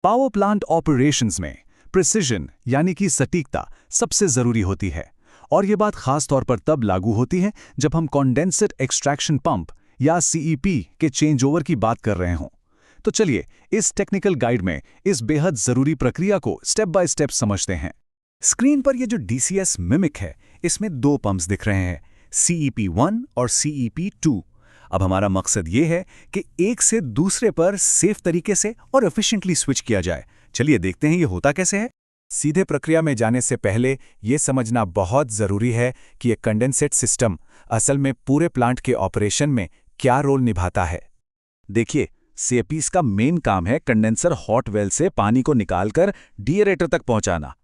Power plant operations में precision यानी कि सटीकता सबसे जरूरी होती है और ये बात खास तौर पर तब लागू होती है जब हम कंडेंसर एक्सट्रैक्शन पंप या सीईपी के चेंज ओवर की बात कर रहे हों। तो चलिए इस टेक्निकल गाइड में इस बेहद जरूरी प्रक्रिया को स्टेप बाय स्टेप समझते हैं। स्क्रीन पर ये जो डीसीएस मिमिक है, इसमें दो पंप्स दिख रहे हैं, CEP1 और CEP2। अब हमारा मकसद ये है कि एक से दूसरे पर सेफ तरीके से और एफिशिएंटली स्विच किया जाए। चलिए देखते हैं ये होता कैसे है। सीधे प्रक्रिया में जाने से पहले ये समझना बहुत ज़रूरी है कि ये कंडेंसेट सिस्टम असल में पूरे प्लांट के ऑपरेशन में क्या रोल निभाता है। देखिए, सीएपीस का मेन काम है कंडेंसर हॉट वेल से पानी को निकालकर डीएरेटर तक पहुंचाना।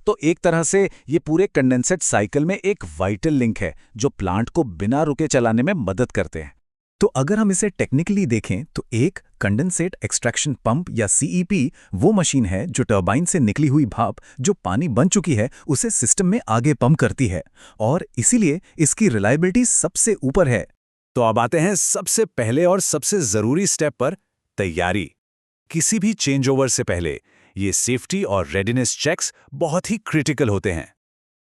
तो एक तरह से ये पूरे कंडेंसेट साइकिल में एक वाइटल लिंक है जो प्लांट को बिना रुके चलाने में मदद करते हैं। तो अगर हम इसे टेक्निकली देखें तो एक कंडेंसेट एक्सट्रैक्शन पंप या सीईपी वो मशीन है जो टरबाइन से निकली हुई भाप जो पानी बन चुकी है उसे सिस्टम में आगे पंप करती है और इसीलिए इसकी रिलायबिलिटी सबसे ऊपर है। तो अब आते हैं सबसे पहले और सबसे जरूरी स्टेप पर, तैयारी। किसी भी चेंज ओवर से पहले ये सेफ्टी और रेडीनेस चेक्स बहुत ही क्रिटिकल होते हैं।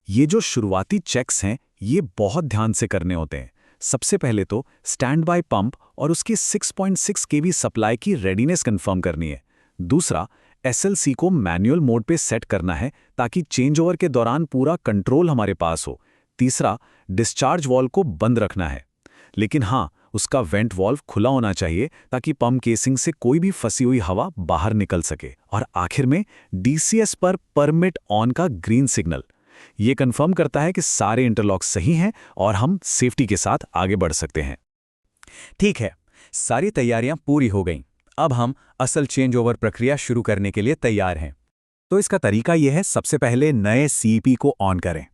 ये जो शुरुआती चेक्स हैं ये बहुत ध्यान से करने होते हैं। सबसे पहले तो स्टैंड बाय पंप और उसकी 6.6 केवी सप्लाई की रेडीनेस कंफर्म करनी है। दूसरा, एसएलसी को मैनुअल मोड पे सेट करना है ताकि चेंज ओवर के दौरान पूरा कंट्रोल हमारे पास हो। तीसरा, डिस्चार्ज वाल्व को बंद रखना है, लेकिन हाँ, उसका वेंट वाल्व खुला होना चाहिए ताकि पंप केसिंग से कोई भी फंसी हुई हवा बाहर निकल सके। और आखिर में डीसीएस पर परमिट ऑन का ग्रीन सिग्नल, ये कंफर्म करता है कि सारे इंटरलॉक सही हैं और हम सेफ्टी के साथ आगे बढ़ सकते हैं। ठीक है, सारी तैयारियां पूरी हो गईं। अब हम असल चेंज ओवर प्रक्रिया शुरू करने के लिए तैयार हैं। तो इसका तरीका यह है, सबसे पहले नए सीईपी को ऑन करें।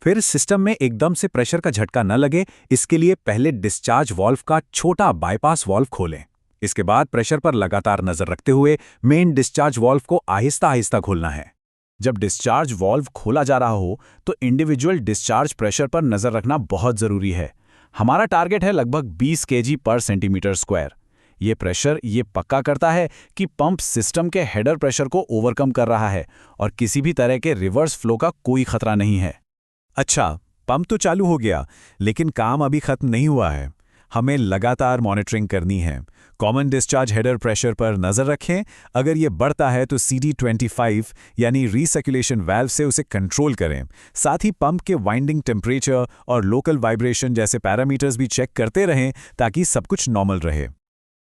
फिर सिस्टम में एकदम से प्रेशर का झटका न लगे, इसके लिए पहले डिस्चार्ज वाल्व का छोटा बाईपास वाल्व खोलें। इसके बाद प्रेशर पर लगातार नजर रखते हुए मेन डिस्चार्ज वाल्व को आहिस्ता आहिस्ता खोलना है। जब डिस्चार्ज वाल्व खोला जा रहा हो तो इंडिविजुअल डिस्चार्ज प्रेशर पर नजर रखना बहुत जरूरी है। हमारा टारगेट है लगभग 20 kg पर सेंटीमीटर स्क्वायर। ये प्रेशर ये पक्का करता है कि पंप सिस्टम के हेडर प्रेशर को ओवरकम कर रहा है और किसी भी तरह के रिवर्स फ्लो का कोई खतरा नहीं है। अच्छा, पंप तो चालू हो गया, लेकिन काम अभी खत्म नहीं हुआ है। हमें लगातार मॉनिटरिंग करनी है। कॉमन डिस्चार्ज हेडर प्रेशर पर नजर रखें। अगर ये बढ़ता है तो CD25 यानी रीसर्कुलेशन वाल्व से उसे कंट्रोल करें। साथ ही पंप के वाइंडिंग टेम्परेचर और लोकल वाइब्रेशन जैसे पैरामीटर्स भी चेक करते रहें ताकि सब कुछ नॉर्मल रहे।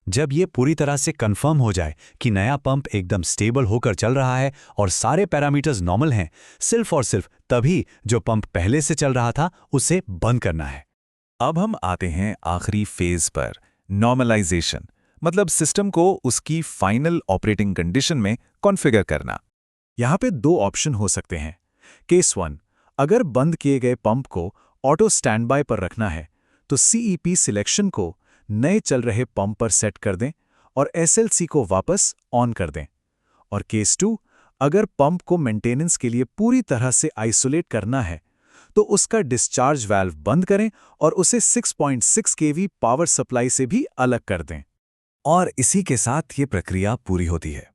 जब ये पूरी तरह से कंफर्म हो जाए कि नया पंप एकदम स्टेबल होकर चल रहा है और सारे पैरामीटर्स नॉर्मल हैं, सिर्फ और सिर्फ तभी जो पंप पहले से चल रहा था उसे बंद करना है। अब हम आते हैं आखिरी फेज पर, नॉर्मलाइजेशन, मतलब सिस्टम को उसकी फाइनल ऑपरेटिंग कंडीशन में कॉन्फ़िगर करना। यहाँ पे दो ऑप्शन हो सकते हैं। केस 1, अगर बंद किए गए पंप को ऑटो स्टैंड बाय पर रखना है तो सीईपी सिलेक्शन को नए चल रहे पंप पर सेट कर दें और एसएलसी को वापस ऑन कर दें। और केस 2, अगर पंप को मेंटेनेंस के लिए पूरी तरह से आइसोलेट करना है तो उसका डिस्चार्ज वाल्व बंद करें और उसे 6.6 केवी पावर सप्लाई से भी अलग कर दें। और इसी के साथ ये प्रक्रिया पूरी होती है।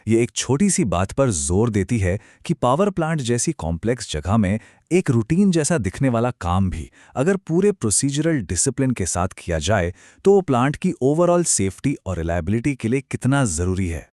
ये एक छोटी सी बात पर जोर देती है कि पावर प्लांट जैसी कॉम्प्लेक्स जगह में एक रूटीन जैसा दिखने वाला काम भी अगर पूरे प्रोसीजरल डिसिप्लिन के साथ किया जाए तो वो प्लांट की ओवरऑल सेफ्टी और रिलायबिलिटी के लिए कितना ज़रूरी है।